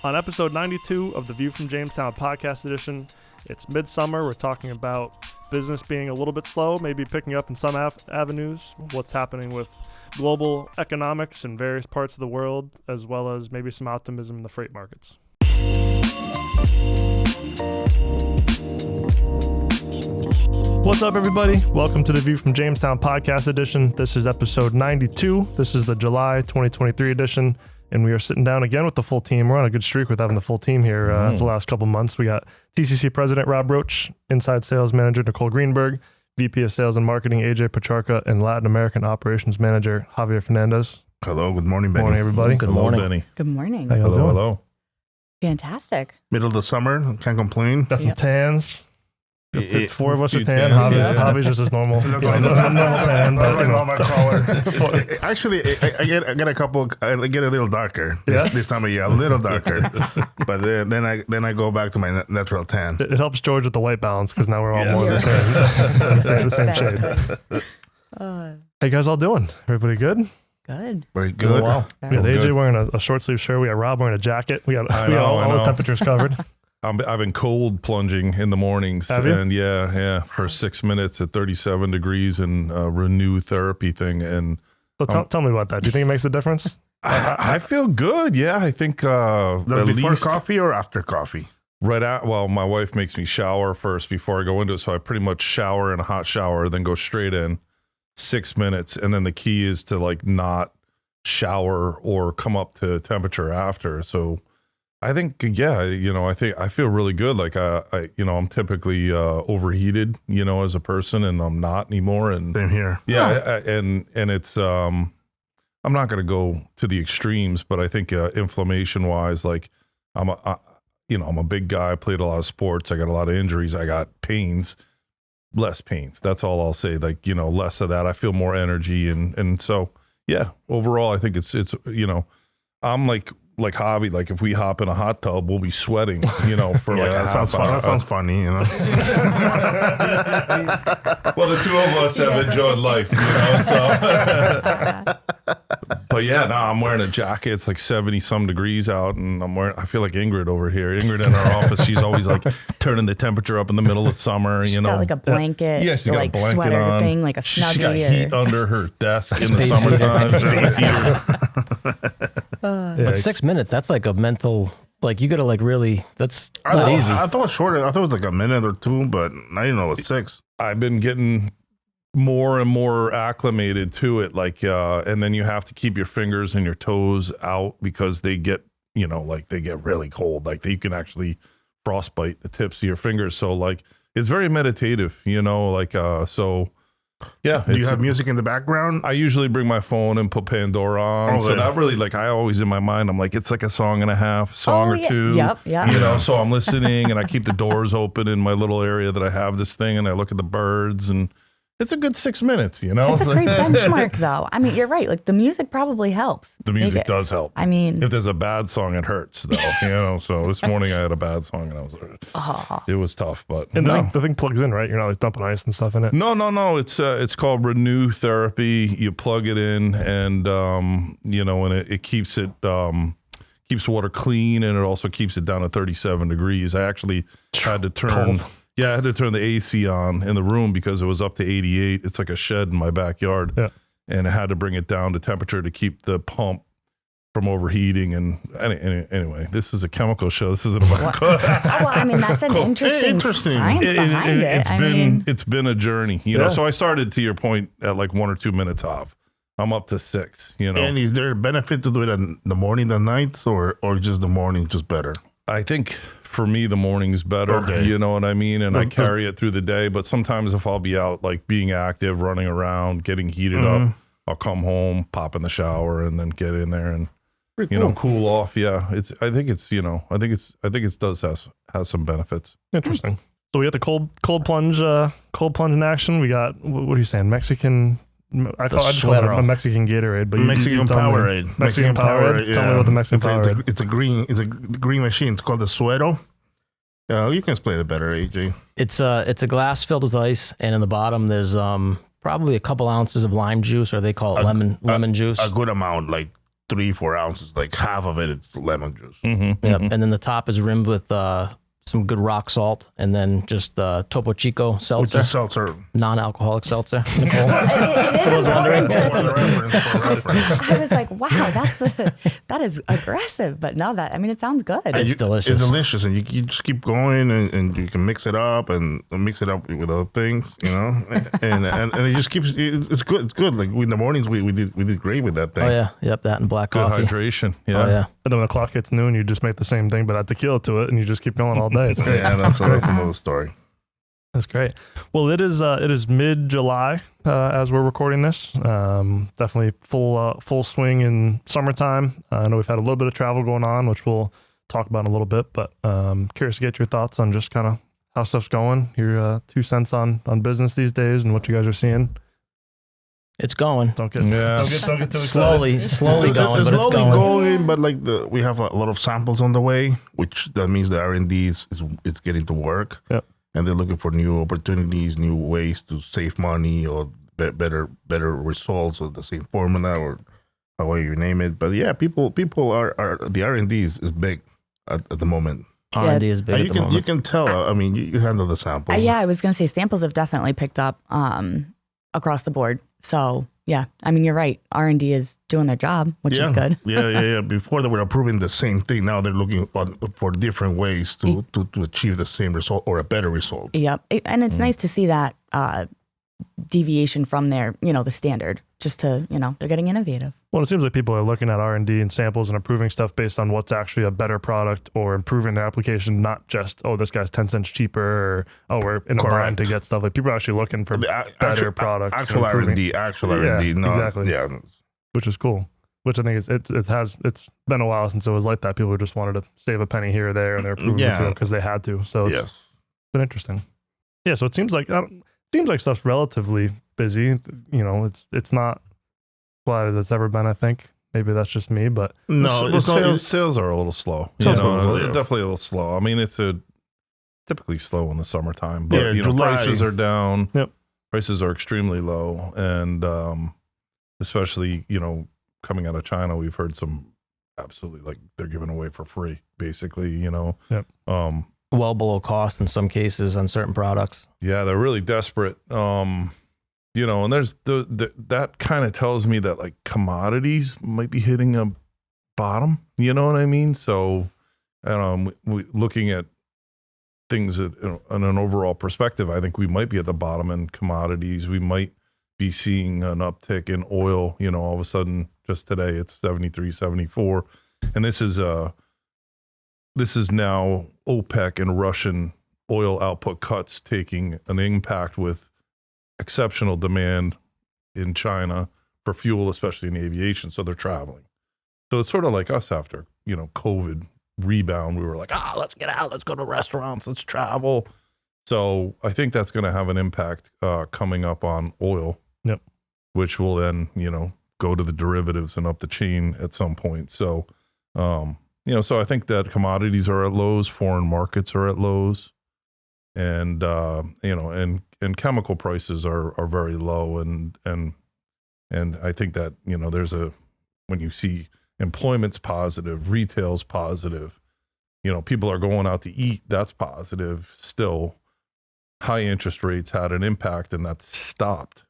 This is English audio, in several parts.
On episode 92 of the View from Jamestown podcast edition, it's midsummer. We're talking about business being a little bit slow, maybe picking up in some avenues, what's happening with global economics in various parts of the world, as well as maybe some optimism in the freight markets. What's up, everybody? Welcome to the View from Jamestown podcast edition. This is episode 92. This is the July 2023 edition. And we are sitting down again with the full team. We're on a good streak with having the full team here the last couple months. We got TCC President Robb Roach, Inside Sales Manager Nicole Greenberg, VP of Sales and Marketing AJ Petrarca, and Latin American Operations Manager Javier Fernandez. Hello, good morning, Benny. Good morning, everybody. Good morning, Benny. Good morning. How y'all doing? Hello. Fantastic. Middle of the summer, can't complain. Got some tans. The four of us are Few tan. tans, Javi's just as normal. Look Yeah, like normal tan, but you know. on my collar. Actually, I get a couple. I get a little darker this time of year, a little darker. But then I go back to my natural tan. It helps George with the white balance because now we're all more the same shade. How you guys all doing? Everybody good? Good. Very good. Wow. We got AJ wearing a short sleeve shirt. We got Robb wearing a jacket. We got all the temperatures covered. I've been cold plunging in the mornings. Have you? And yeah, for 6 minutes at 37 degrees and renew therapy thing. And So tell me about that. Do you think it makes a difference? I feel good. Yeah, I think at Before least coffee or after coffee? well, my wife makes me shower first before I go into it. So I pretty much shower in a hot shower, then go straight in 6 minutes. And then the key is to like not shower or come up to temperature after. So I think, I feel really good. Like I'm typically overheated, as a person, and I'm not anymore. And Same here. yeah, and it's I'm not going to go to the extremes, but I think inflammation wise, like I'm a big guy. I played a lot of sports. I got a lot of injuries. I got pains, less pains. That's all I'll say. Like, less of that. I feel more energy, and so yeah. Overall, I think it's I'm like Javi, like if we hop in a hot tub, we'll be sweating, for like a that half sounds fun. hour. That sounds funny, Well, the two of us have enjoyed life, so. But yeah, no, I'm wearing a jacket. It's like 70 some degrees out, and I feel like Ingrid over here. Ingrid in our office, she's always like turning the temperature up in the middle of summer, She's got like a blanket, Yeah, she's got a like blanket sweater on. thing, like a snuggie. She's got heat under her desk in the Space summertime. heater. Space heater. But 6 minutes, that's like a mental, like you gotta like really, that's not easy. I thought it was shorter. I thought it was like a minute or two, but I didn't know it was 6. I've been getting more and more acclimated to it, like and then you have to keep your fingers and your toes out because they get they get really cold, like you can actually frostbite the tips of your fingers. So like it's very meditative, so yeah. Do you have music in the background? I usually bring my phone and put Pandora on. So that really, like, I always in my mind, I'm like, it's like a song and a half, or two. Yep. So I'm listening and I keep the doors open in my little area that I have this thing, and I look at the birds, and it's a good 6 minutes, It's a great benchmark, though. I mean, you're right. Like the music probably helps. The music does help. I mean, if there's a bad song, it hurts, though. So this morning I had a bad song, and it was tough, but And the thing plugs in, right? You're not like dumping ice and stuff in it. No. It's called Renew Therapy. You plug it in, and and it keeps it keeps water clean, and it also keeps it down to 37 degrees. I actually had to turn. Cold. Yeah, I had to turn the AC on in the room because it was up to 88. It's like a shed in my backyard. Yeah. And I had to bring it down to temperature to keep the pump from overheating. And anyway, this is a chemical show. This isn't about well, I mean, that's an interesting science behind it. It's been a journey, So I started, to your point, at like 1 or 2 minutes off. I'm up to 6, And is there a benefit to do it in the morning and nights, or just the morning, just better? I think for me, the morning's better. Okay. You know what I mean? And I carry it through the day. But sometimes if I'll be out, like being active, running around, getting heated up, I'll come home, pop in the shower, and then get in there and cool off. Yeah, I think it does has some benefits. Interesting. So we got the cold plunge in action. We got what are you saying? Mexican. I just call it a Mexican Gatorade, but Mexican Powerade. Mexican Powerade. Yeah. Tell me about the Mexican Powerade. It's a green machine. It's called the Suero. You can explain it better, AJ. It's a glass filled with ice, and in the bottom there's probably a couple ounces of lime juice, or they call it lemon juice. A good amount, like 3-4 ounces, like half of it's lemon juice. Yep. And then the top is rimmed with some good rock salt, and then just Topo Chico seltzer. Which is seltzer. Non-alcoholic seltzer. Nicole. It is wondering. For reference. I was like, wow, that is aggressive. But no, it sounds good. It's delicious. It's delicious, and you just keep going, and you can mix it up with other things, and it just keeps. It's good. It's good. Like in the mornings, we did great with that thing. Oh yeah, yep, that and black Good coffee. hydration. Yeah. Oh yeah. And then when the clock hits noon, you just make the same thing, but add tequila to it, and you just keep going all day. It's great. Yeah, that's another story. That's great. Well, it is mid-July as we're recording this. Definitely full swing in summertime. I know we've had a little bit of travel going on, which we'll talk about in a little bit. But curious to get your thoughts on just kind of how stuff's going. Your 2 cents on business these days and what you guys are seeing. It's going. Don't get too excited. Slowly going, It's but it's slowly going. but like we have a lot of samples on the way, which that means the R&D is getting to work. Yep. And they're looking for new opportunities, new ways to save money or better results or the same formula or however you name it. But yeah, people are the R&D is big at the moment. R&D is big And at the moment. You can tell. I mean, you handle the samples. Yeah, I was going to say samples have definitely picked up across the board. So yeah, you're right. R&D is doing their job, which is good. yeah. Before they were approving the same thing. Now they're looking for different ways to achieve the same result or a better result. Yep. And it's nice to see that deviation from their, the standard, just to, they're getting innovative. Well, it seems like people are looking at R&D and samples and improving stuff based on what's actually a better product or improving their application, not just, this guy's 10 cents cheaper or, we're in a bind to get stuff. Like people are actually looking for better products. Actual R&D. No, exactly. Yeah. Which is cool. Which I think it's been a while since it was like that. People just wanted to save a penny here or there, and they're proving it to it because they had to. So it's been interesting. Yeah. So it seems like stuff's relatively busy. It's not quiet as it's ever been. I think maybe that's just me, but no, sales are a little slow. Definitely a little slow. I mean, it's typically slow in the summertime, but prices are down. Yep. Prices are extremely low, and especially coming out of China, we've heard some absolutely like they're giving away for free, basically. Yep. Well below cost in some cases on certain products. Yeah, they're really desperate. And there's that kind of tells me that like commodities might be hitting a bottom. You know what I mean? So, looking at things in an overall perspective, I think we might be at the bottom in commodities. We might be seeing an uptick in oil. All of a sudden, just today it's 73, 74, and this is now OPEC and Russian oil output cuts taking an impact with exceptional demand in China for fuel, especially in aviation. So they're traveling. So it's sort of like us after, COVID rebound. We were like, let's get out. Let's go to restaurants. Let's travel. So I think that's going to have an impact coming up on oil. Yep. Which will then, go to the derivatives and up the chain at some point. So, so I think that commodities are at lows, foreign markets are at lows, and and chemical prices are very low, and I think that when you see employment's positive, retail's positive, people are going out to eat, that's positive. Still, high interest rates had an impact, and that's stopped.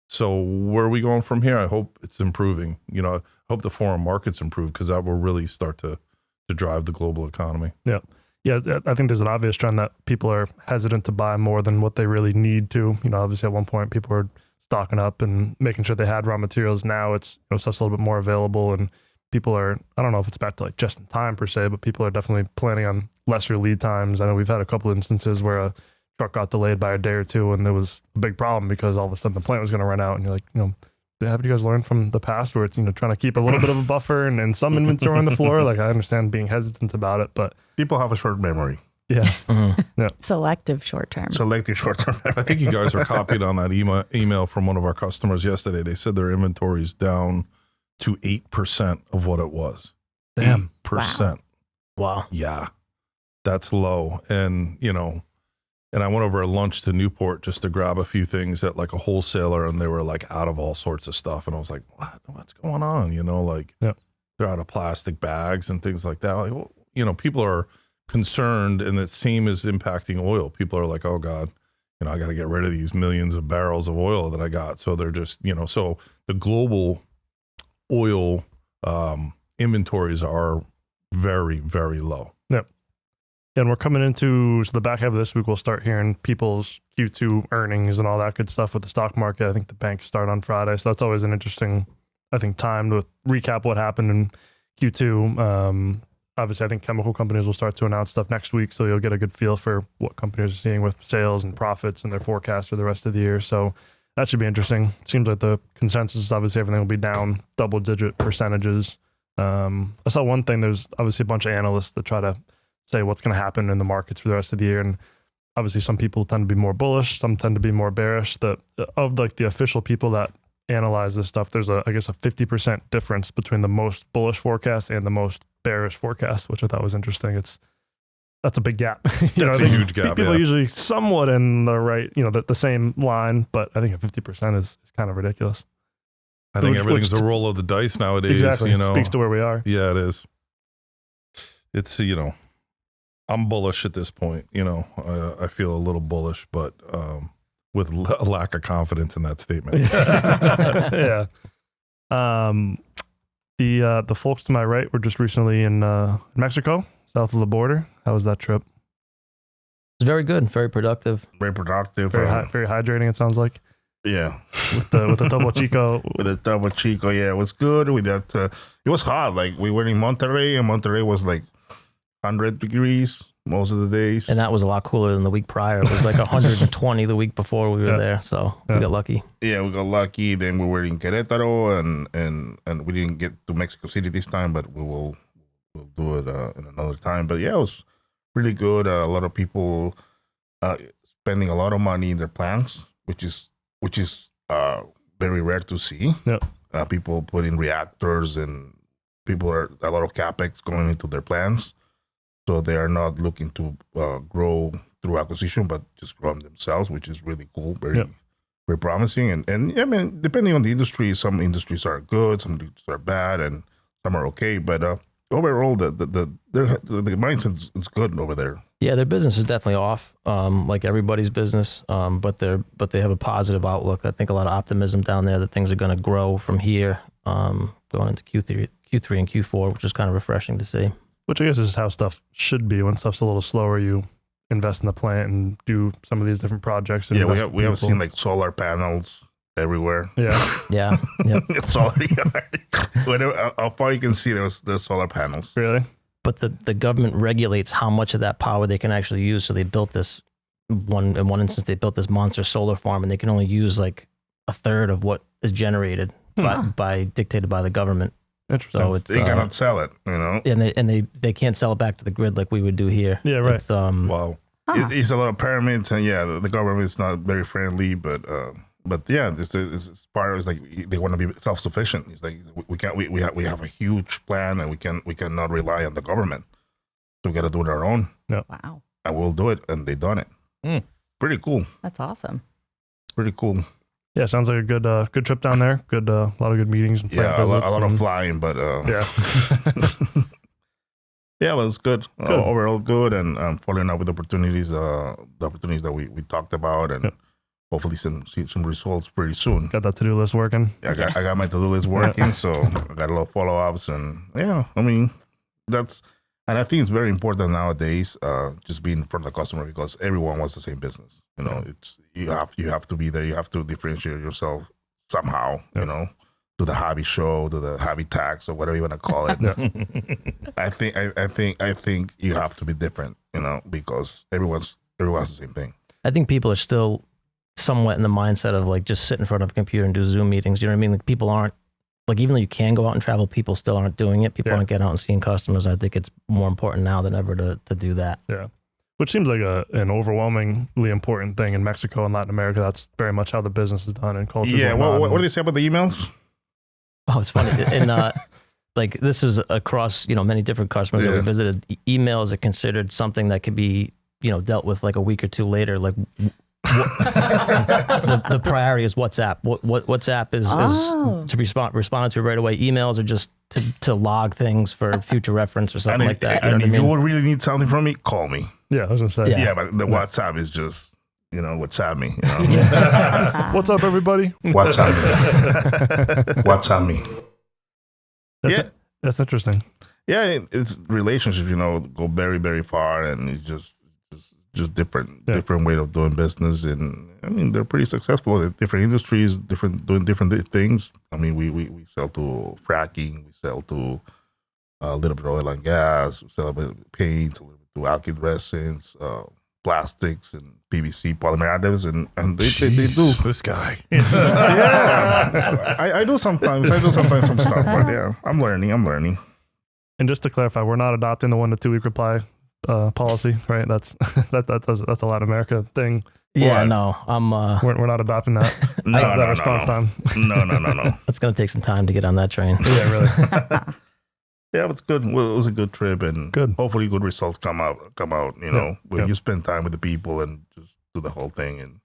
So where are we going from here? I hope it's improving. I hope the foreign markets improve because that will really start to drive the global economy. Yeah. Yeah, I think there's an obvious trend that people are hesitant to buy more than what they really need to. Obviously at one point people were stocking up and making sure they had raw materials. Now it's stuff's a little bit more available, and people are, I don't know if it's back to like just in time per se, but people are definitely planning on lesser lead times. I know we've had a couple of instances where a truck got delayed by a day or two, and there was a big problem because all of a sudden the plant was going to run out, and you're like, haven't you guys learned from the past where it's, trying to keep a little bit of a buffer and some inventory on the floor? Like I understand being hesitant about it, but people have a short memory. Yeah. Mm-hmm. Yeah. Selective short-term. I think you guys are copied on that email from one of our customers yesterday. They said their inventory is down to 8% of what it was. Damn. 8%. Wow. Yeah. That's low. And, and I went over at lunch to Newport just to grab a few things at like a wholesaler, and they were like out of all sorts of stuff. And I was like, what's going on? Yeah. they're out of plastic bags and things like that. Like, well, you know, people are concerned, and the same is impacting oil. People are like, oh God, you know, I got to get rid of these millions of barrels of oil that I got. So they're just, you know, so the global oil inventories are very, very low. Yep. And we're coming into the back half of this week. We'll start hearing people's Q2 earnings and all that good stuff with the stock market. I think the banks start on Friday. So that's always an interesting, I think, time to recap what happened in Q2. Obviously, I think chemical companies will start to announce stuff next week. So you'll get a good feel for what companies are seeing with sales and profits and their forecast for the rest of the year. So that should be interesting. Seems like the consensus is obviously everything will be down double-digit percentages. I saw one thing. There's obviously a bunch of analysts that try to say what's going to happen in the markets for the rest of the year. And obviously some people tend to be more bullish, some tend to be more bearish. Of like the official people that analyze this stuff, there's I guess a 50% difference between the most bullish forecast and the most bearish forecast, which I thought was interesting. That's a big gap. That's a huge gap. People are usually somewhat in the right, the same line, but I think a 50% is kind of ridiculous. I think everything's a roll of the dice nowadays. Exactly. Speaks to where we are. Yeah, it is. It's, I'm bullish at this point. I feel a little bullish, but with a lack of confidence in that statement. Yeah. The folks to my right were just recently in Mexico, south of the border. How was that trip? It's very good, very productive. Very productive. Very hydrating, it sounds like. Yeah. With the Topo Chico. With the Topo Chico, yeah, it was good. With that, it was hot. Like we were in Monterrey, and Monterrey was like 100 degrees most of the days. And that was a lot cooler than the week prior. It was like 120 the week before we were there. So we got lucky. Yeah, we got lucky. Then we were in Querétaro, and we didn't get to Mexico City this time, but we'll do it in another time. But yeah, it was really good. A lot of people spending a lot of money in their plants, which is very rare to see. Yep. People put in reactors, and a lot of capex going into their plants. So they are not looking to grow through acquisition, but just grow them themselves, which is really cool, very promising. And yeah, I mean, depending on the industry, some industries are good, some industries are bad, and some are okay. But overall, the mindset is good over there. Yeah, their business is definitely off, like everybody's business. But they have a positive outlook. I think a lot of optimism down there that things are going to grow from here, going into Q3 and Q4, which is kind of refreshing to see. Which I guess is how stuff should be. When stuff's a little slower, you invest in the plant and do some of these different projects. And we have seen like solar panels everywhere. Yeah. Yeah. Yep. It's already how far you can see there's solar panels. Really? But the government regulates how much of that power they can actually use. So they built this in one instance, they built this monster solar farm, and they can only use like a third of what is generated by dictated by the government. Interesting. So they cannot sell it, and they can't sell it back to the grid like we would do here. Yeah, right. It's, wow. It's a lot of permits, and the government is not very friendly, but yeah, this is part of it's like they want to be self-sufficient. It's like we have a huge plan, and we cannot rely on the government. So we got to do it our own. Yeah. Wow. And we'll do it, and they done it. Pretty cool. That's awesome. Pretty cool. Yeah, sounds like a good trip down there. Good, a lot of good meetings and plant visits. A lot of flying, but yeah. Yeah, well, it's good. Overall good, and following up with opportunities, the opportunities that we talked about, and hopefully see some results pretty soon. Got that to-do list working? I got my to-do list working, so I got a lot of follow-ups, and yeah, I mean, and I think it's very important nowadays, just being in front of the customer, because everyone wants the same business. It's you have to be there. You have to differentiate yourself somehow. Do the hobby show, do the hobby tax, or whatever you want to call it. I think you have to be different. Because everyone's the same thing. I think people are still somewhat in the mindset of like just sit in front of a computer and do Zoom meetings. You know what I mean? Like people aren't like, even though you can go out and travel, people still aren't doing it. People aren't getting out and seeing customers. I think it's more important now than ever to do that. Yeah. Which seems like an overwhelmingly important thing in Mexico and Latin America. That's very much how the business is done and culture. Yeah. What do they say about the emails? Oh, it's funny. And like this is across, many different customers that we visited. Emails are considered something that could be, dealt with like a week or two later. Like the priority is WhatsApp. WhatsApp is to respond to right away. Emails are just to log things for future reference or something like that. And if you really need something from me, call me. Yeah, I was gonna say. Yeah, but the WhatsApp is just, WhatsApp me. What's up, everybody? WhatsApp me. WhatsApp me. That's interesting. Yeah, it's relationships, go very, very far, and it's just different way of doing business. And I mean, they're pretty successful in different industries, doing different things. I mean, we sell to fracking, we sell to a little bit of oil and gas, we sell a bit of paint, a little bit to alkyd resins, plastics and PVC polymer additives, and they do. This guy. Yeah, I do sometimes some stuff, but yeah, I'm learning. And just to clarify, we're not adopting the 1 to 2 week reply policy, right? That's a Latin America thing. Yeah, no, we're not adopting that. No, response time. No. It's gonna take some time to get on that train. Yeah, really. Yeah, it was good. Well, it was a good trip, and good. Hopefully, good results come out. When you spend time with the people and just do the whole thing, and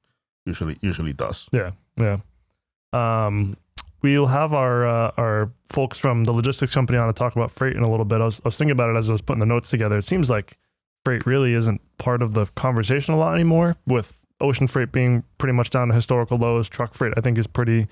usually does. Yeah. We'll have our folks from the logistics company on to talk about freight in a little bit. I was thinking about it as I was putting the notes together. It seems like freight really isn't part of the conversation a lot anymore, with ocean freight being pretty much down to historical lows. Truck freight, I think, is pretty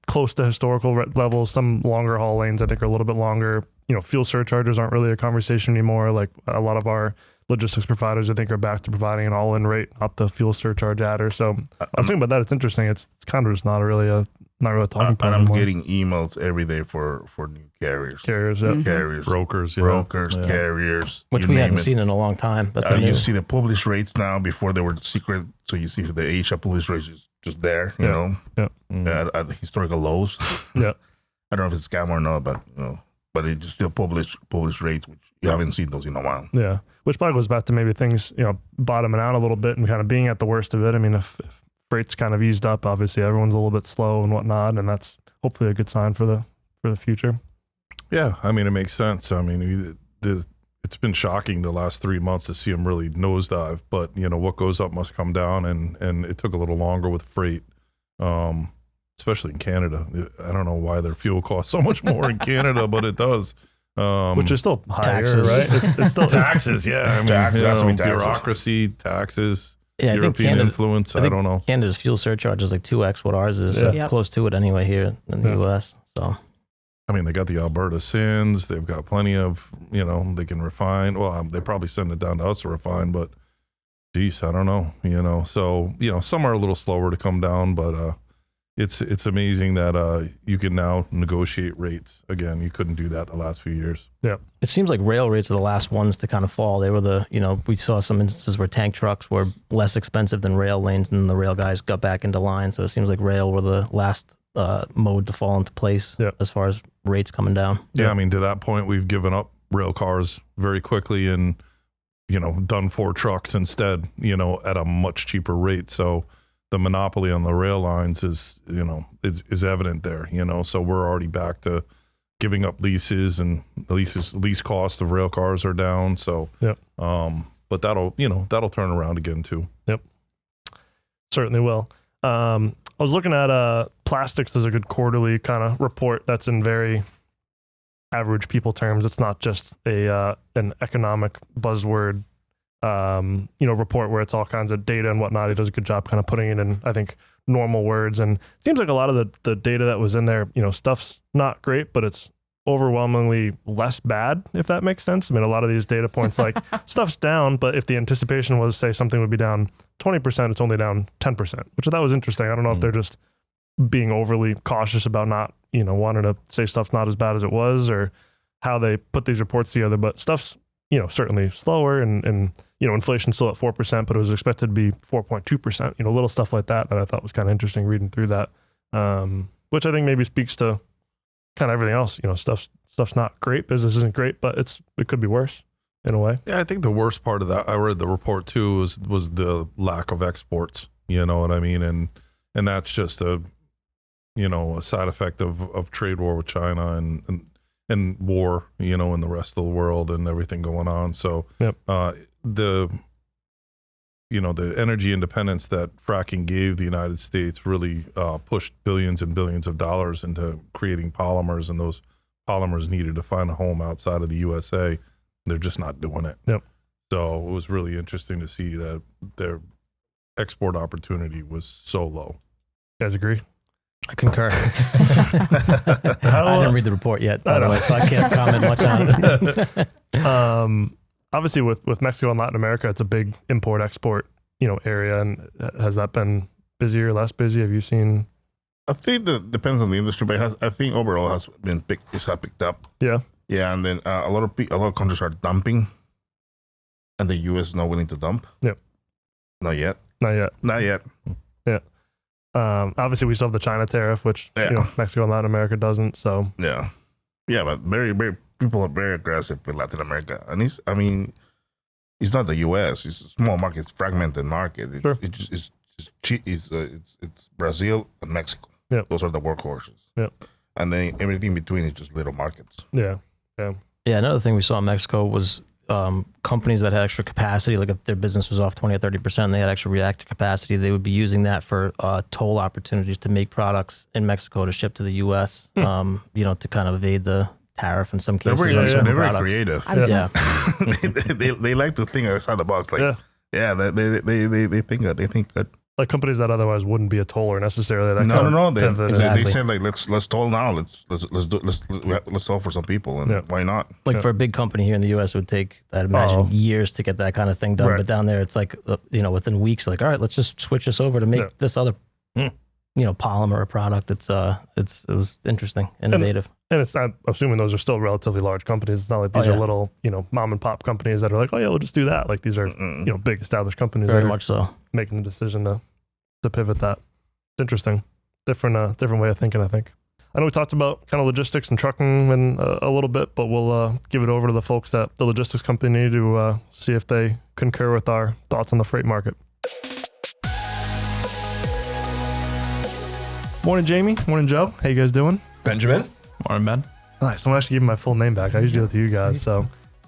close to historical levels. Some longer haul lanes, I think, are a little bit longer. Fuel surcharges aren't really a conversation anymore. Like a lot of our logistics providers, I think, are back to providing an all-in rate, not the fuel surcharge adder. So I was thinking about that. It's interesting. It's kind of just not really a talking point and I'm anymore. getting emails every day for new carriers. Carriers, yeah. Carriers. Brokers, carriers. Which we haven't seen in a long time. That's you see the published rates now. Before they were secret, so you see the Asia published rates is just there, at historical lows. Yeah. I don't know if it's a scam or not, but it just still published rates, which you haven't seen those in a while. Yeah, which probably goes back to maybe things, bottoming out a little bit and kind of being at the worst of it. I mean, if freight's kind of eased up, obviously everyone's a little bit slow and whatnot, and that's hopefully a good sign for the future. Yeah, I mean, it makes sense. I mean, it's been shocking the last 3 months to see them really nosedive, but what goes up must come down, and it took a little longer with freight, especially in Canada. I don't know why their fuel costs so much more in Canada, but it does. Which is still higher, taxes. Right? It's still taxes, yeah. I mean, taxes. Bureaucracy, taxes. Yeah, European influence. I don't know. Canada's fuel surcharge is like 2x what ours is. Yeah. Close to it anyway here in the U.S. So, I mean, they got the Alberta sins. They've got plenty of, they can refine. Well, they probably send it down to us to refine, but geez, I don't know. So, some are a little slower to come down, but it's amazing that you can now negotiate rates again. You couldn't do that the last few years. Yeah. It seems like rail rates are the last ones to kind of fall. They were we saw some instances where tank trucks were less expensive than rail lanes, and the rail guys got back into line. So it seems like rail were the last mode to fall into place as far as rates coming down. Yeah, I mean, to that point, we've given up rail cars very quickly and, done 4 trucks instead, at a much cheaper rate. So the monopoly on the rail lines is evident there, so we're already back to giving up leases, and the lease costs of rail cars are down. So, but that'll turn around again too. Yep. Certainly will. I was looking at plastics as a good quarterly kind of report that's in very average people terms. It's not just an economic buzzword report where it's all kinds of data and whatnot. He does a good job kind of putting it in, I think, normal words. And it seems like a lot of the data that was in there, stuff's not great, but it's overwhelmingly less bad, if that makes sense. I mean, a lot of these data points, like stuff's down, but if the anticipation was, say, something would be down 20%, it's only down 10%, which I thought was interesting. I don't know if they're just being overly cautious about not, wanting to say stuff's not as bad as it was, or how they put these reports together, but stuff's, certainly slower, and inflation's still at 4%, but it was expected to be 4.2%, little stuff like that I thought was kind of interesting reading through that, which I think maybe speaks to kind of everything else. Stuff's not great, business isn't great, but it could be worse in a way. Yeah, I think the worst part of that, I read the report too, was the lack of exports, you know what I mean? And that's just a side effect of trade war with China and war, in the rest of the world and everything going on. So yep. the energy independence that fracking gave the United States really pushed billions and billions of dollars into creating polymers, and those polymers needed to find a home outside of the USA. They're just not doing it. Yep. So it was really interesting to see that their export opportunity was so low. You guys agree? I concur. I didn't read the report yet, by the way, so I can't comment much on it. Obviously, with Mexico and Latin America, it's a big import-export, area. And has that been busy or less busy? Have you seen? I think that depends on the industry, but I think overall has picked up. Yeah. Yeah, and then a lot of countries are dumping, and the U.S. is not willing to dump. Yep. Not yet. Yeah. Obviously, we still have the China tariff, which Mexico and Latin America doesn't. So yeah, but very, very people are very aggressive with Latin America, and it's not the U.S. It's a small market, it's fragmented market. It's Brazil and Mexico. Yeah, those are the workhorses. Yeah, and then everything between is just little markets. Yeah. Another thing we saw in Mexico was companies that had extra capacity, like if their business was off 20 or 30% and they had extra reactor capacity, they would be using that for toll opportunities to make products in Mexico to ship to the U.S., to kind of evade the tariff in some cases. They're very creative. They like to think outside the box. Like, they think that. Like companies that otherwise wouldn't be a toller necessarily. No. They said like let's toll now. Let's toll for some people, and why not? Like for a big company here in the U.S., it would take, I'd imagine, years to get that kind of thing done. Right. But down there, it's like within weeks. Like, all right, let's just switch this over to make this other polymer or product. It was interesting, innovative. And it's not, assuming those are still relatively large companies. It's not like these are little, mom and pop companies that are like, oh yeah, we'll just do that. Like these are, big established companies. Very much so. Making the decision to pivot that. It's interesting. Different way of thinking, I think. I know we talked about kind of logistics and trucking and a little bit, but we'll give it over to the folks at the logistics company to see if they concur with our thoughts on the freight market. Morning, Jamie. Morning, Joe. How you guys doing? Benjamin. Morning, Ben. Nice. I'm actually giving my full name back. I usually do it to you guys. So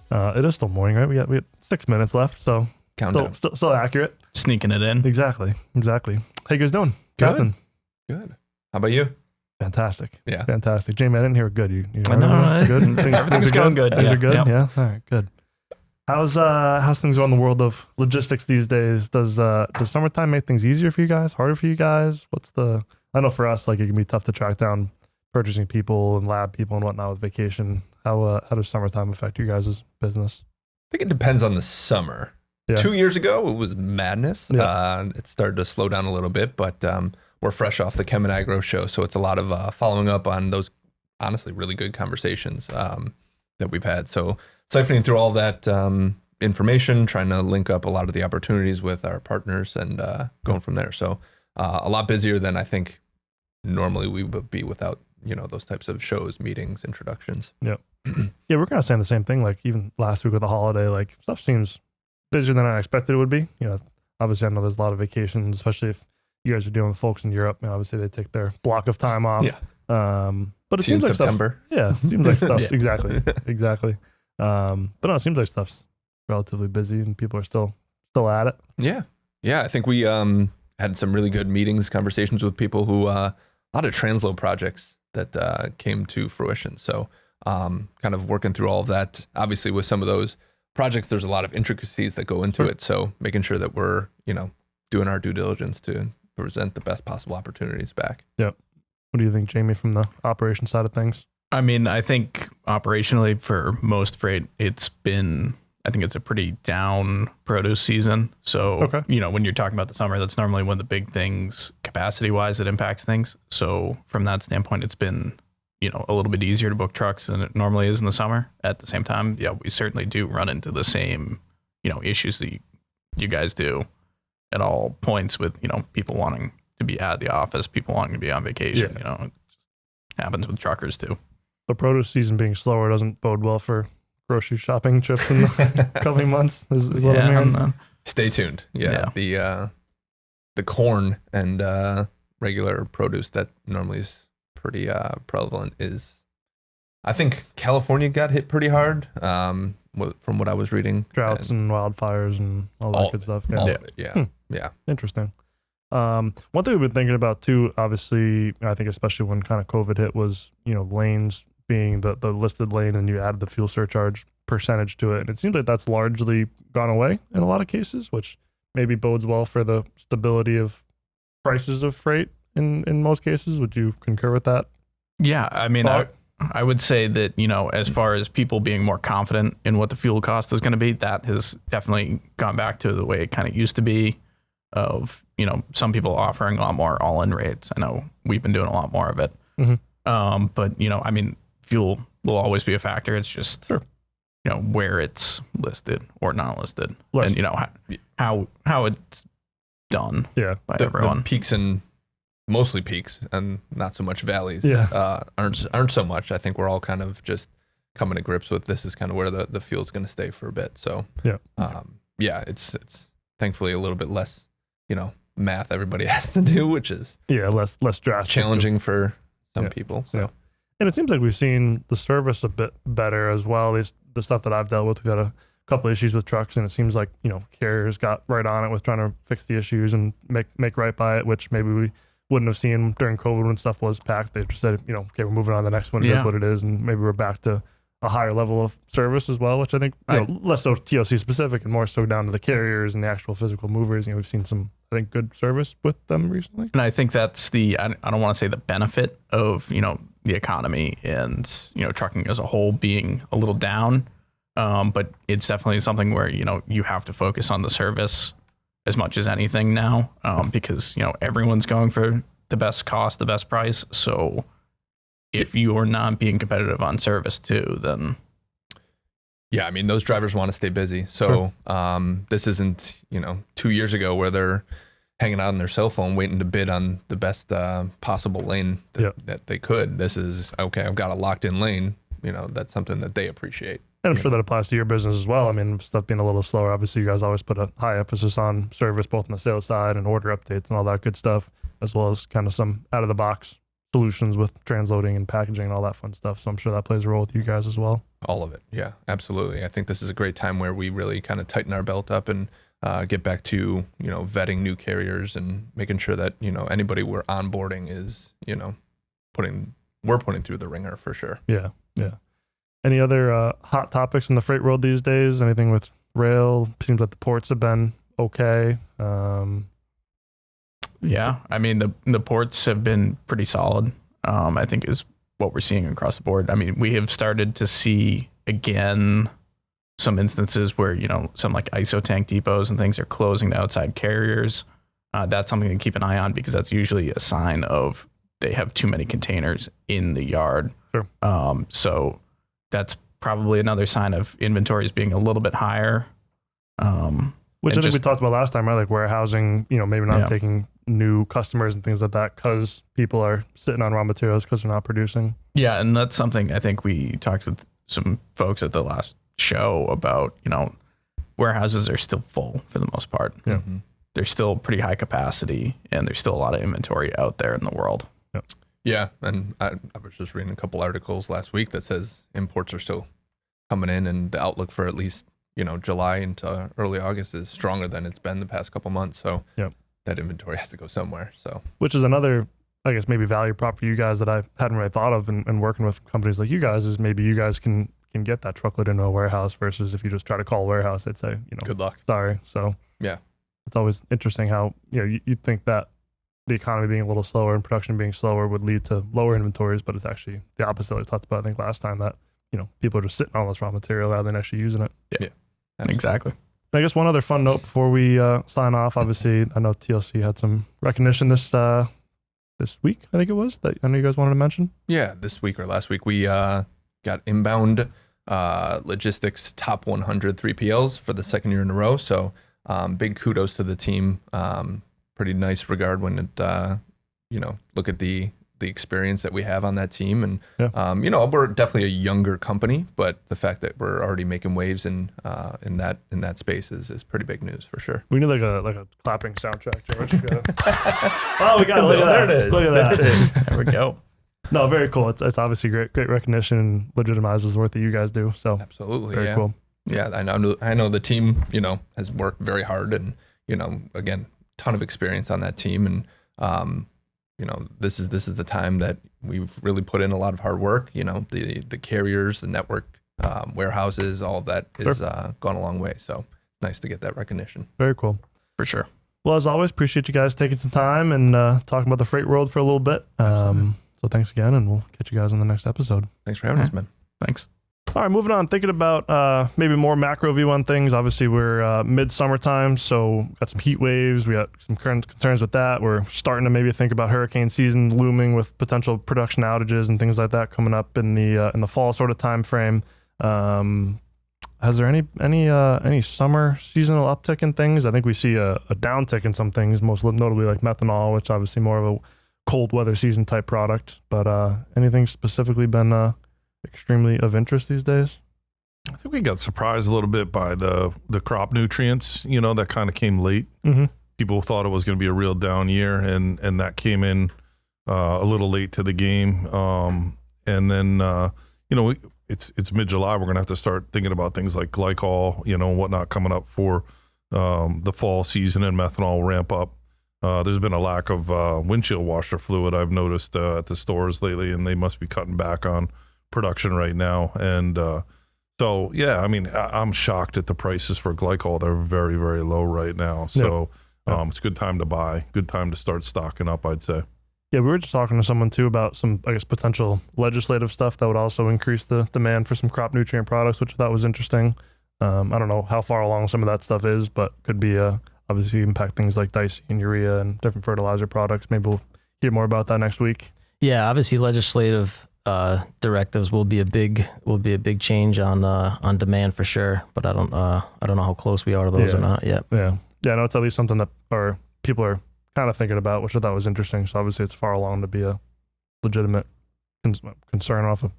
it is still morning, right? We got 6 minutes left. So still accurate. Sneaking it in. Exactly. How you guys doing? Good. How about you? Fantastic. Yeah. Fantastic. Jamie, I didn't hear good. You I know. Good? Everything's going good. Things are good? Yep. Yeah. All right. Good. How's things going in the world of logistics these days? Does summertime make things easier for you guys? Harder for you guys? I know for us, like it can be tough to track down purchasing people and lab people and whatnot with vacation. How does summertime affect you guys' business? I think it depends on the summer. Yeah. 2 years ago, it was madness. Yeah. It started to slow down a little bit, but we're fresh off the Chem and Agro show, so it's a lot of following up on those honestly really good conversations that we've had. So siphoning through all that information, trying to link up a lot of the opportunities with our partners and going from there. So a lot busier than I think normally we would be without those types of shows, meetings, introductions. Yep. Yeah, we're kind of saying the same thing. Like even last week with the holiday, like stuff seems busier than I expected it would be. Obviously I know there's a lot of vacations, especially if you guys are dealing with folks in Europe. Obviously they take their block of time off. Yeah. But it seems like September. Stuff. Yeah, seems like stuff. Yeah. Exactly. But no, it seems like stuff's relatively busy and people are still at it. Yeah. I think we had some really good meetings, conversations with people who a lot of transload projects that came to fruition. So kind of working through all of that. Obviously with some of those projects, there's a lot of intricacies that go into it. So making sure that we're, doing our due diligence to present the best possible opportunities back. Yep. What do you think, Jamie, from the operation side of things? I mean, I think operationally for most freight, I think it's a pretty down produce season. So, when you're talking about the summer, that's normally one of the big things capacity wise that impacts things. So from that standpoint, it's been, a little bit easier to book trucks than it normally is in the summer. At the same time, we certainly do run into the same, issues that you guys do at all points with, people wanting to be at the office, people wanting to be on vacation. Yeah. It happens with truckers too. The produce season being slower doesn't bode well for grocery shopping trips in the coming months. Is what I'm hearing. Stay tuned. Yeah. The corn and regular produce that normally is pretty prevalent is I think California got hit pretty hard. From what I was reading, droughts and wildfires and all that good stuff. All of it, yeah. Yeah. Interesting. One thing we've been thinking about too, obviously, I think especially when kind of COVID hit, was lanes being the listed lane, and you added the fuel surcharge percentage to it, and it seems like that's largely gone away in a lot of cases, which maybe bodes well for the stability of prices of freight in most cases. Would you concur with that? Yeah, I mean, I would say that, as far as people being more confident in what the fuel cost is going to be, that has definitely gone back to the way it kind of used to be, of, some people offering a lot more all-in rates. I know we've been doing a lot more of it. Mm-hmm. But, I mean, fuel will always be a factor. It's just, sure, where it's listed or not listed, Less. and, how it's done by everyone. The peaks and mostly peaks and not so much valleys aren't so much. I think we're all kind of just coming to grips with this is kind of where the fuel's going to stay for a bit. So it's thankfully a little bit less, math everybody has to do, which is less drastic, challenging for some people. So. Yeah. And it seems like we've seen the service a bit better as well. At least the stuff that I've dealt with, we've had a couple issues with trucks, and it seems like carriers got right on it with trying to fix the issues and make right by it, which maybe we wouldn't have seen during COVID when stuff was packed. They just said, okay, we're moving on to the next one. It is what it is, and maybe we're back to a higher level of service as well, which I think less so TLC specific and more so down to the carriers and the actual physical movers. We've seen some, I think, good service with them recently. And I think that's I don't want to say the benefit of the economy and trucking as a whole being a little down, but it's definitely something where you have to focus on the service as much as anything now, because everyone's going for the best cost, the best price. So if you are not being competitive on service too, then I mean, those drivers want to stay busy. So this isn't 2 years ago where they're hanging out on their cell phone waiting to bid on the best possible lane that they could. This is okay. I've got a locked in lane. That's something that they appreciate. And I'm sure that applies to your business as well. I mean, stuff being a little slower, obviously you guys always put a high emphasis on service, both on the sales side and order updates and all that good stuff, as well as kind of some out of the box solutions with transloading and packaging and all that fun stuff. So I'm sure that plays a role with you guys as well. All of it. Yeah, absolutely. I think this is a great time where we really kind of tighten our belt up and get back to, vetting new carriers and making sure that, anybody we're onboarding is, we're putting through the ringer for sure. Yeah. Yeah. Any other hot topics in the freight world these days? Anything with rail? Seems like the ports have been okay. Yeah, I mean, the ports have been pretty solid, I think is what we're seeing across the board. I mean, we have started to see, again, some instances where, some like ISO tank depots and things are closing to outside carriers. That's something to keep an eye on, because that's usually a sign of they have too many containers in the yard. Sure. So that's probably another sign of inventories being a little bit higher. Which I think we talked about last time, right? Like warehousing, maybe not taking new customers and things like that because people are sitting on raw materials because they're not producing. Yeah, and that's something I think we talked with some folks at the last show about, warehouses are still full for the most part. Yeah. Mm-hmm. They're still pretty high capacity, and there's still a lot of inventory out there in the world. Yep. Yeah, and I was just reading a couple articles last week that says imports are still coming in, and the outlook for at least July into early August is stronger than it's been the past couple months. So that inventory has to go somewhere. So which is another, I guess, maybe value prop for you guys that I hadn't really thought of, and working with companies like you guys is maybe you guys can get that truckload into a warehouse versus if you just try to call a warehouse, they'd say, good luck. Sorry. So yeah, it's always interesting how you'd think that the economy being a little slower and production being slower would lead to lower inventories, but it's actually the opposite. We talked about, I think, last time that people are just sitting on this raw material rather than actually using it. Yeah. Exactly. I guess one other fun note before we sign off. Obviously, I know TLC had some recognition this week, I think it was, that I know you guys wanted to mention. Yeah, this week or last week, we got inbound Logistix top 100 3PLs for the second year in a row. So big kudos to the team. Pretty nice regard when it, look at the experience that we have on that team. And, we're definitely a younger company, but the fact that we're already making waves in that space is pretty big news for sure. We need like a clapping soundtrack, George. Oh, we got it. Look at that. There it is. Look at that. There we go. No, very cool. It's obviously great recognition and legitimizes the work that you guys do. So absolutely, very cool. Yeah, I know the team, has worked very hard and, again, ton of experience on that team. And, this is the time that we've really put in a lot of hard work. The carriers, the network, warehouses, all of that is gone a long way. So it's nice to get that recognition. Very cool. For sure. Well, as always, appreciate you guys taking some time and talking about the freight world for a little bit. So thanks again, and we'll catch you guys on the next episode. Thanks for having us, man. Thanks. All right, moving on. Thinking about maybe more macro view on things. Obviously, we're mid-summer time, so got some heat waves. We got some current concerns with that. We're starting to maybe think about hurricane season looming with potential production outages and things like that coming up in the fall sort of time frame. Has there any summer seasonal uptick in things? I think we see a downtick in some things, most notably like methanol, which obviously more of a cold weather season type product. But anything specifically been extremely of interest these days? I think we got surprised a little bit by the crop nutrients, that kind of came late. Mm-hmm. People thought it was going to be a real down year, and that came in a little late to the game. And then, it's mid-July. We're going to have to start thinking about things like glycol, and whatnot coming up for the fall season, and methanol ramp up. There's been a lack of windshield washer fluid I've noticed at the stores lately, and they must be cutting back on production right now. And so, yeah, I mean, I'm shocked at the prices for glycol. They're very, very low right now. So it's a good time to buy, good time to start stocking up, I'd say. Yeah, we were just talking to someone too about some, I guess, potential legislative stuff that would also increase the demand for some crop nutrient products, which I thought was interesting. I don't know how far along some of that stuff is, but could be obviously impact things like dicey and urea and different fertilizer products. Maybe we'll hear more about that next week. Yeah, obviously legislative directives will be a big change on demand for sure. But I don't know how close we are to those or not yet. Yeah. No, it's at least something that people are kind of thinking about, which I thought was interesting. So obviously it's far along to be a legitimate concern off of,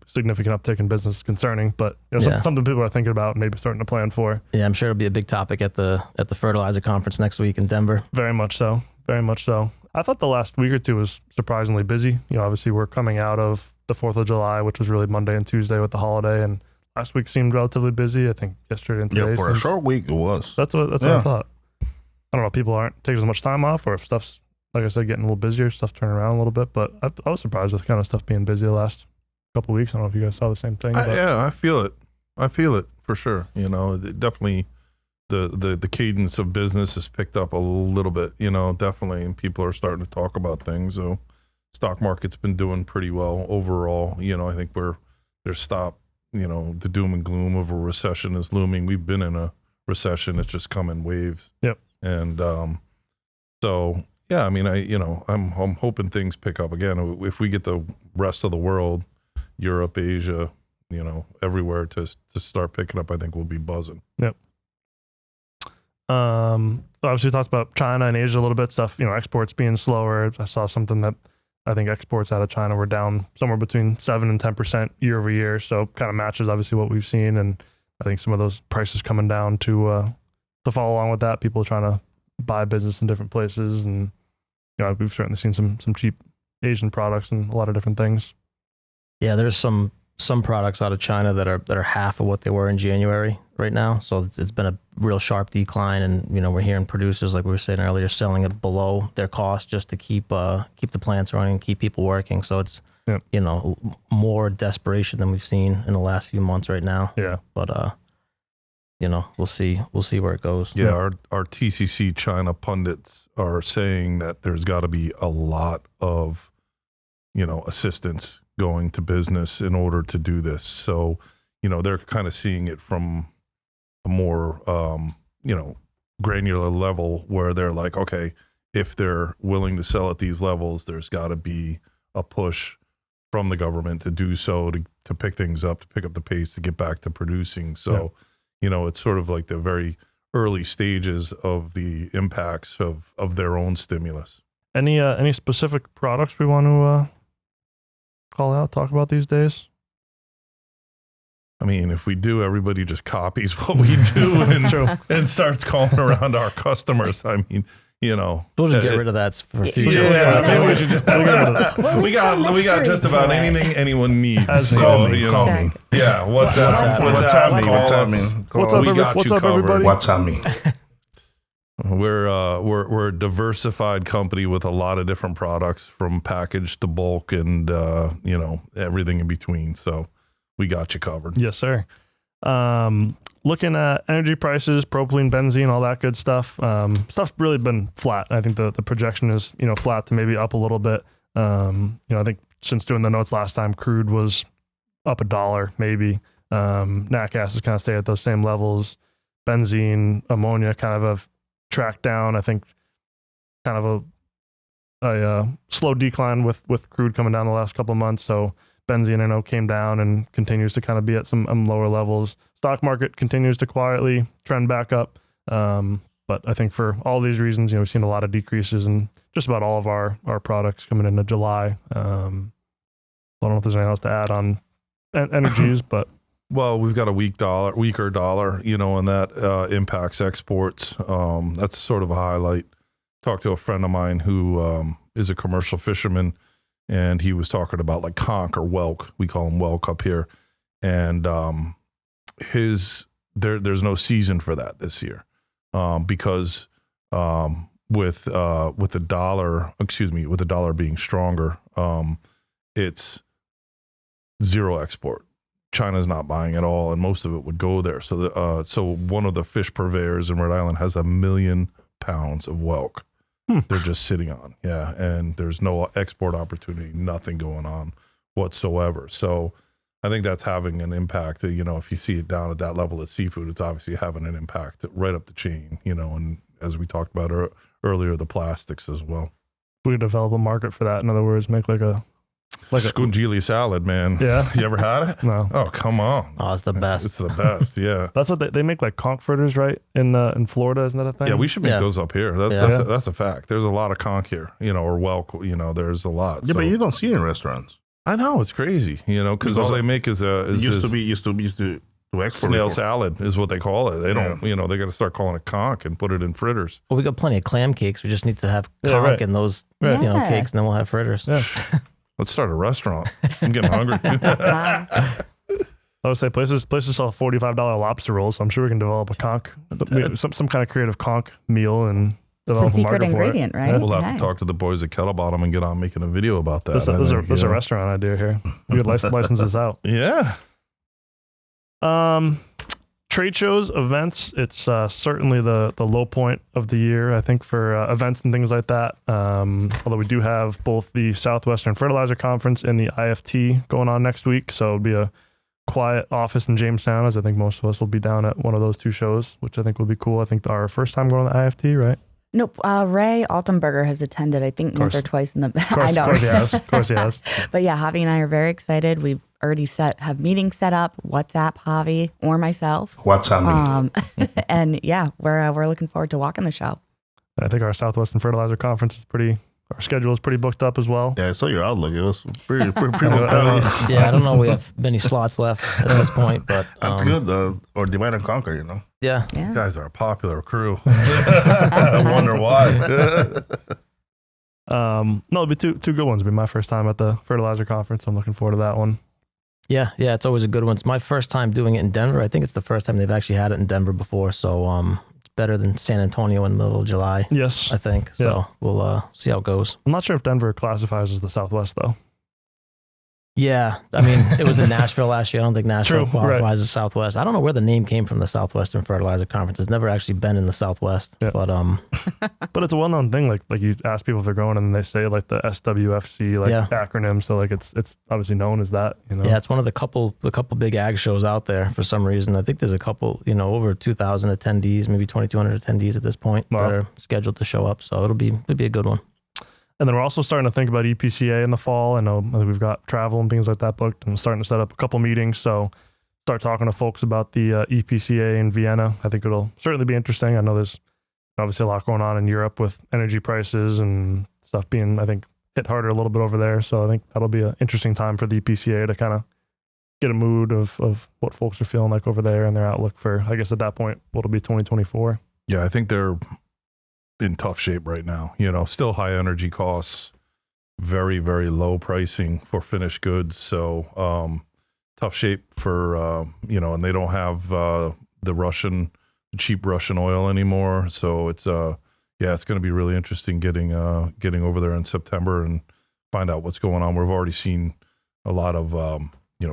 significant uptick in business concerning, but something people are thinking about and maybe starting to plan for. Yeah, I'm sure it'll be a big topic at the Fertilizer conference next week in Denver. Very much so. Very much so. I thought the last week or two was surprisingly busy. Obviously we're coming out of the 4th of July, which was really Monday and Tuesday with the holiday, and last week seemed relatively busy. I think yesterday and today. Yeah, for a short week it was. That's what I thought. I don't know if people aren't taking as much time off, or if stuff's, like I said, getting a little busier, stuff turning around a little bit, but I was surprised with kind of stuff being busy the last couple of weeks. I don't know if you guys saw the same thing. Yeah, I feel it for sure. Definitely the cadence of business has picked up a little bit, definitely, and people are starting to talk about things. So stock market's been doing pretty well overall. I think there's stopped, the doom and gloom of a recession is looming. We've been in a recession. It's just come in waves. Yep. And so yeah, I mean, I'm hoping things pick up again. If we get the rest of the world, Europe, Asia, everywhere to start picking up, I think we'll be buzzing. Yep. Obviously we talked about China and Asia a little bit, stuff, exports being slower. I saw something that I think exports out of China were down somewhere between 7 and 10% year over year. So kind of matches obviously what we've seen. And I think some of those prices coming down to follow along with that, people trying to buy business in different places. And, we've certainly seen some cheap Asian products and a lot of different things. Yeah, there's some products out of China that are half of what they were in January right now. So it's been a real sharp decline, and we're hearing producers, like we were saying earlier, selling it below their cost just to keep the plants running and keep people working. So it's more desperation than we've seen in the last few months right now. Yeah, but we'll see where it goes. Yeah, our TCC China pundits are saying that there's got to be a lot of assistance going to business in order to do this. So, they're kind of seeing it from a more, granular level where they're like, okay, if they're willing to sell at these levels, there's got to be a push from the government to do so, to pick things up, to pick up the pace, to get back to producing. So, it's sort of like the very early stages of the impacts of their own stimulus. Any specific products we want to call out, talk about these days? I mean, if we do, everybody just copies what we do and starts calling around our customers. I mean, We'll just get rid of that for future. Yeah, maybe we should just, we got just about anything anyone needs. Call me. Yeah, what's up? What's up, everybody? What's on me? We're a diversified company with a lot of different products, from package to bulk, and everything in between. So we got you covered. Yes, sir. Looking at energy prices, propylene, benzene, all that good stuff. Stuff's really been flat. I think the projection is flat to maybe up a little bit. I think since doing the notes last time, crude was up $1 maybe. Nat gas has kind of stayed at those same levels. Benzene, ammonia kind of have tracked down. I think kind of a slow decline with crude coming down the last couple of months. So benzene, I know, came down and continues to kind of be at some lower levels. Stock market continues to quietly trend back up. But I think for all these reasons, we've seen a lot of decreases in just about all of our products coming into July. I don't know if there's anything else to add on energies, but well, we've got a weaker dollar, and that impacts exports. That's sort of a highlight. Talked to a friend of mine who is a commercial fisherman, and he was talking about like conch or whelk. We call him whelk up here, and there's no season for that this year because with the dollar being stronger, it's zero export. China's not buying at all, and most of it would go there. So so one of the fish purveyors in Rhode Island has 1 million pounds of whelk. They're just sitting on, and there's no export opportunity, nothing going on whatsoever. So I think that's having an impact. If you see it down at that level at seafood, it's obviously having an impact right up the chain. And as we talked about earlier, the plastics as well. We could develop a market for that. In other words, make like a scungili salad, man. Yeah. You ever had it? No. Oh, come on. Oh, it's the best. It's the best. Yeah. That's what they make, like conch fritters, right? In Florida, isn't that a thing? Yeah, we should make those up here. That's a fact. There's a lot of conch here, or whelk, there's a lot. Yeah, but you don't see it in restaurants. I know, it's crazy, because all they make is used to export snail salad is what they call it. They don't, they got to start calling it conch and put it in fritters. Well, we got plenty of clam cakes. We just need to have conch in those, cakes, and then we'll have fritters. Yeah. Let's start a restaurant. I'm getting hungry. I would say places sell $45 lobster rolls, so I'm sure we can develop a conch, some kind of creative conch meal and develop it's a secret ingredient, right? We'll have to talk to the boys at Kettle Bottom and get on making a video about that. There's a restaurant idea here. We could license this out. Yeah. Trade shows, events, it's certainly the low point of the year, I think, for events and things like that. Although we do have both the Southwestern Fertilizer Conference and the IFT going on next week. So it'll be a quiet office in Jamestown, as I think most of us will be down at one of those two shows, which I think will be cool. I think our first time going to the IFT, right? Nope. Ray Altenberger has attended, I think, once or twice in the... I know. Of course he has. But yeah, Javi and I are very excited. We've already have meetings set up. WhatsApp Javi or myself. WhatsApp me. And yeah, we're looking forward to walking the show. I think our Southwestern Fertilizer Conference our schedule is pretty booked up as well. Yeah, I saw your Outlook. It was pretty booked up. Yeah, I don't know. We have many slots left at this point, but that's good. Or divide and conquer, Yeah. You guys are a popular crew. I wonder why. No, it'll be two good ones. It'll be my first time at the Fertilizer Conference. I'm looking forward to that one. Yeah, it's always a good one. It's my first time doing it in Denver. I think it's the first time they've actually had it in Denver before. So it's better than San Antonio in the middle of July. Yes. I think. So we'll see how it goes. I'm not sure if Denver classifies as the Southwest, though. Yeah, I mean, it was in Nashville last year. I don't think Nashville qualifies as Southwest. I don't know where the name came from, the Southwestern Fertilizer Conference. It's never actually been in the Southwest, but but it's a well-known thing. Like you ask people if they're going, and they say like the SWFC acronym. So like it's obviously known as that. Yeah, it's one of the couple big ag shows out there for some reason. I think there's a couple, over 2,000 attendees, maybe 2,200 attendees at this point that are scheduled to show up. So it'll be a good one. And then we're also starting to think about EPCA in the fall. I know we've got travel and things like that booked, and starting to set up a couple meetings. So start talking to folks about the EPCA in Vienna. I think it'll certainly be interesting. I know there's obviously a lot going on in Europe with energy prices and stuff being, I think, hit harder a little bit over there. So I think that'll be an interesting time for the EPCA to kind of get a mood of what folks are feeling like over there and their outlook for, I guess at that point, what'll be 2024. Yeah, I think they're in tough shape right now. Still high energy costs, very, very low pricing for finished goods. So tough shape for, and they don't have the cheap Russian oil anymore. So it's it's going to be really interesting getting over there in September and find out what's going on. We've already seen a lot of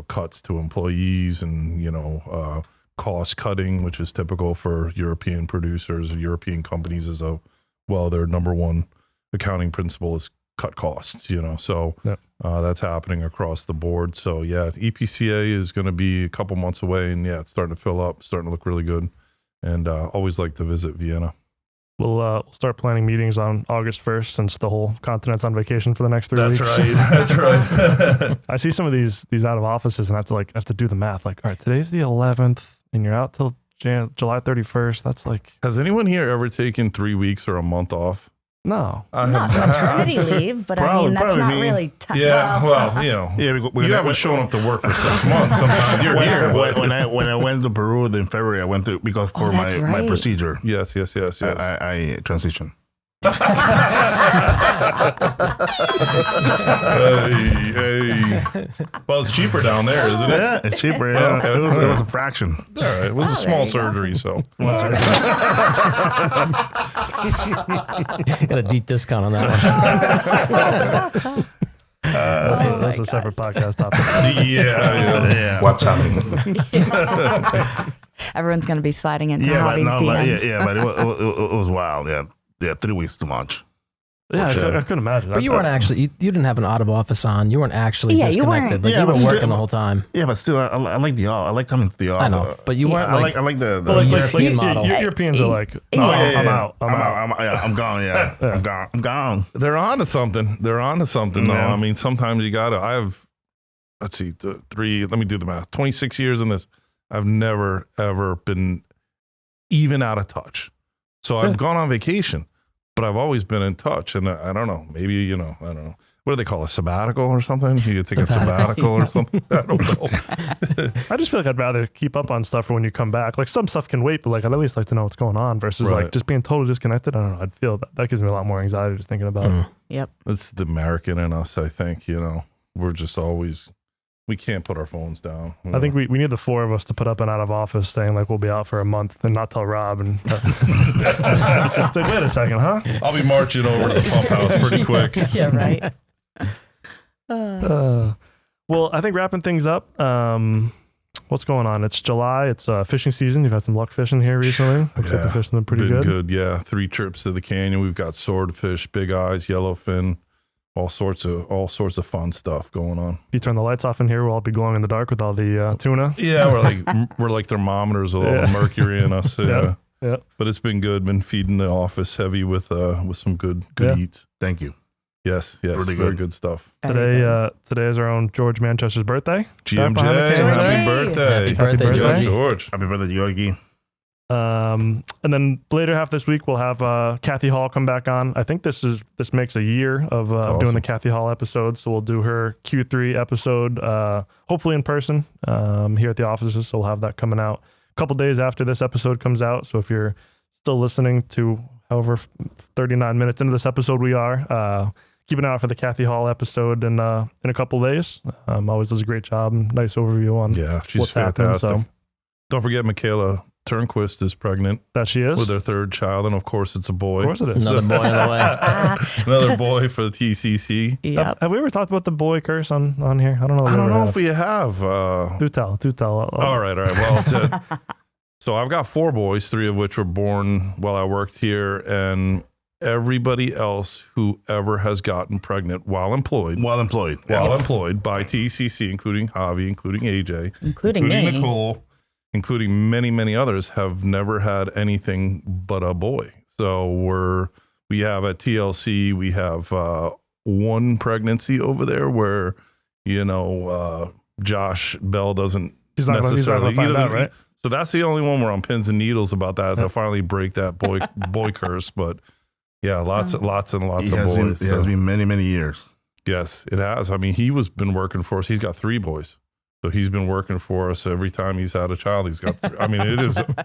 cuts to employees and cost cutting, which is typical for European producers, European companies as their number one accounting principle is cut costs, so that's happening across the board. So EPCA is going to be a couple months away, and it's starting to fill up, starting to look really good, and always like to visit Vienna. We'll start planning meetings on August 1st since the whole continent's on vacation for the next 3 weeks. That's right. I see some of these out of offices and I have to do the math. Like, all right, today's the 11th and you're out till July 31st. That's like. Has anyone here ever taken 3 weeks or a month off? No. Not maternity leave, but I mean, that's not really. You haven't shown up to work for 6 months. Sometimes you're here. When I went to Peru in February, I went to, because for my procedure. Yes. I transitioned. Hey. Well, it's cheaper down there, isn't it? Yeah, it's cheaper. Yeah. Okay. It was a fraction. All right. It was a small surgery, so. Got a deep discount on that one. That's a separate podcast topic. Yeah. What's happening? Everyone's going to be sliding into Javi's DMs. But it was wild. Yeah, 3 weeks too much. Yeah, I couldn't imagine. But you weren't actually, you didn't have an out of office on. You weren't actually disconnected. You you were working the whole time. Yeah, but still, I like I like coming to the office. I know, but you weren't I like the European model. Europeans are like, I'm out. I'm gone. Yeah, I'm gone. They're on to something. though. Yeah. I mean, sometimes you got to, let's see, let me do the math. 26 years in this. I've never, ever been even out of touch. So I've gone on vacation, but I've always been in touch. And I don't know, maybe, I don't know. What do they call a sabbatical or something? You could take a sabbatical or something. I don't know. I just feel like I'd rather keep up on stuff for when you come back. Like some stuff can wait, but like I'd at least like to know what's going on versus like just being totally disconnected. I don't know. I'd feel that gives me a lot more anxiety just thinking about it. Yep. It's the American in us, I think. We're just always, we can't put our phones down. I think we need the four of us to put up an out of office saying like we'll be out for a month and not tell Rob. And like, wait a second, huh? I'll be marching over to the pump house pretty quick. Yeah, right. Well, I think wrapping things up. What's going on? It's July. It's fishing season. You've had some luck fishing here recently. Looks like the fishing's been pretty good. Yeah, 3 trips to the canyon. We've got swordfish, big eyes, yellowfin, all sorts of fun stuff going on. If you turn the lights off in here, we'll all be glowing in the dark with all the tuna. Yeah, we're like thermometers with all the mercury in us. Yeah. But it's been good. Been feeding the office heavy with some good eats. Thank you. Yes, really very good stuff. Today is our own George Manchester's birthday. GMJ, happy birthday. Happy birthday, George. Happy birthday, Georgie. And then later half this week we'll have Kathy Hall come back on. I think this makes a year of awesome. doing the Kathy Hall episode, so we'll do her Q3 episode, hopefully in person here at the offices. So we'll have that coming out a couple days after this episode comes out. So if you're still listening to however 39 minutes into this episode we are, keep an eye out for the Kathy Hall episode in a couple days. Always does a great job. Nice overview on she's what's fantastic. happening. So. Don't forget Michaela Turnquist is pregnant. That she is? With their 3rd child, and of course it's a boy. Of course it is. Another boy in the way. Another boy for the TCC. Yep. Have we ever talked about the boy curse on here? I don't know. I don't know if we have. Do tell. All right. Well, so I've got 4 boys, 3 of which were born while I worked here, and everybody else who ever has gotten pregnant while employed by TCC, including Javi, including AJ, including me, Nicole, including many, many others, have never had anything but a boy. So we have at TLC, we have 1 pregnancy over there where, Josh Bell doesn't necessarily, he doesn't, right? So that's the only one we're on pins and needles about that. They'll finally break that boy curse. But yeah, lots and lots of boys. It has been many, many years. Yes, it has. I mean, been working for us. He's got 3 boys. So he's been working for us every time he's had a child. He's got 3. I mean,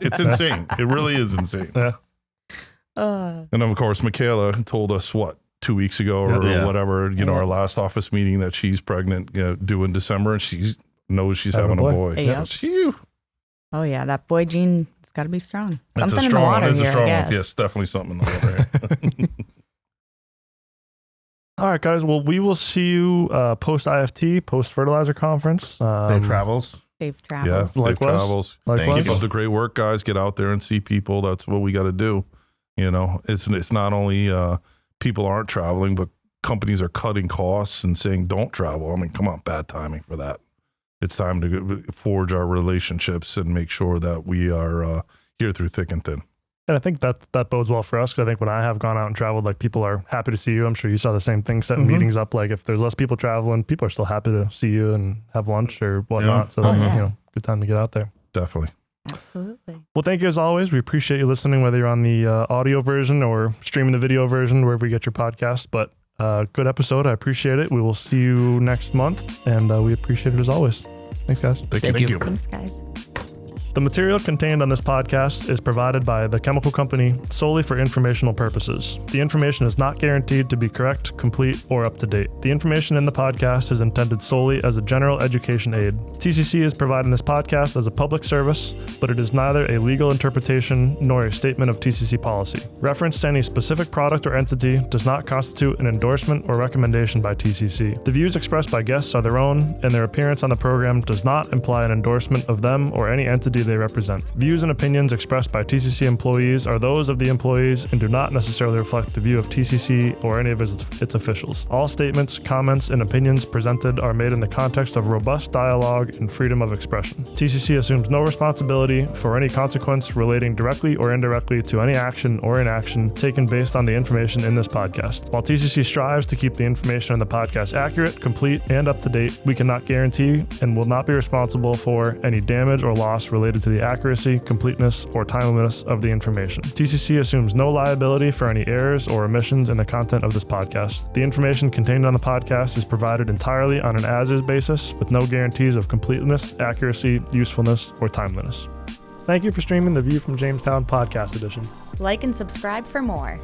it's insane. It really is insane. Yeah. And then, of course, Michaela told us, 2 weeks ago or whatever, our last office meeting that she's pregnant, due in December, and she knows she's having a boy. Yep. Oh, yeah. That boy gene has got to be strong. Something in the water here, I guess. Yes, definitely something in the water. All right, guys. Well, we will see you post IFT, post Fertilizer conference. Safe travels. Safe travels. Yeah, safe travels. Likewise. Keep up the great work, guys. Get out there and see people. That's what we got to do. It's not only people aren't traveling, but companies are cutting costs and saying don't travel. I mean, come on, bad timing for that. It's time to forge our relationships and make sure that we are here through thick and thin. And I think that bodes well for us, because I think when I have gone out and traveled, like, people are happy to see you. I'm sure you saw the same thing, setting meetings up. Like, if there's less people traveling, people are still happy to see you and have lunch or whatnot. Yeah. So that's good time to get out there. Definitely. Absolutely. Well, thank you as always. We appreciate you listening, whether you're on the audio version or streaming the video version, wherever you get your podcast. But good episode. I appreciate it. We will see you next month, and we appreciate it as always. Thanks, guys. Thank you. Thanks, guys. The material contained on this podcast is provided by the chemical company solely for informational purposes. The information is not guaranteed to be correct, complete, or up to date. The information in the podcast is intended solely as a general education aid. TCC is providing this podcast as a public service, but it is neither a legal interpretation nor a statement of TCC policy. Reference to any specific product or entity does not constitute an endorsement or recommendation by TCC. The views expressed by guests are their own, and their appearance on the program does not imply an endorsement of them or any entity they represent. Views and opinions expressed by TCC employees are those of the employees and do not necessarily reflect the view of TCC or any of its officials. All statements, comments, and opinions presented are made in the context of robust dialogue and freedom of expression. TCC assumes no responsibility for any consequence relating directly or indirectly to any action or inaction taken based on the information in this podcast. While TCC strives to keep the information in the podcast accurate, complete, and up to date, we cannot guarantee and will not be responsible for any damage or loss related to the accuracy, completeness, or timeliness of the information. TCC assumes no liability for any errors or omissions in the content of this podcast. The information contained on the podcast is provided entirely on an as-is basis with no guarantees of completeness, accuracy, usefulness, or timeliness. Thank you for streaming the View from Jamestown podcast edition. Like and subscribe for more.